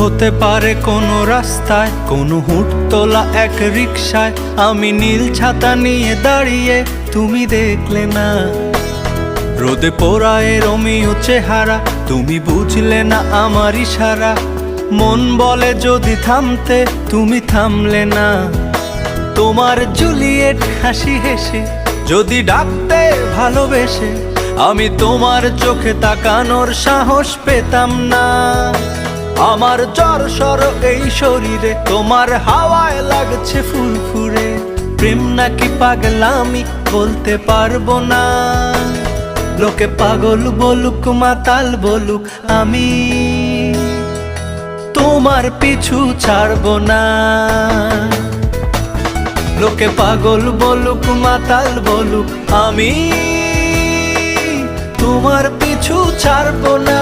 হতে পারে কোনো রাস্তায়, কোনো হুটতোলা এক রিকশায় আমি নীল ছাতা নিয়ে দাঁড়িয়ে, তুমি দেখলে না। রোদে পোড়ায় রোমিও চেহারা, তুমি বুঝলে না আমার ইশারা। মন বলে যদি থামতে, তুমি থামলে না। তোমার জুলিয়েট হাসি হেসে যদি ডাকতে ভালোবেসে, আমি তোমার চোখে তাকানোর সাহস পেতাম না। আমার জ্বর এই শরীরে, তোমার হাওয়ায় লাগছে ফুরফুরে। প্রেম নাকি পাগলামি বলতে পারবো না। লোকে পাগল বলুক মাতাল বলুক, আমি তোমার পিছু ছাড়বো না। লোকে পাগল বলুক মাতাল বলুক, আমি তোমার পিছু ছাড়বো না।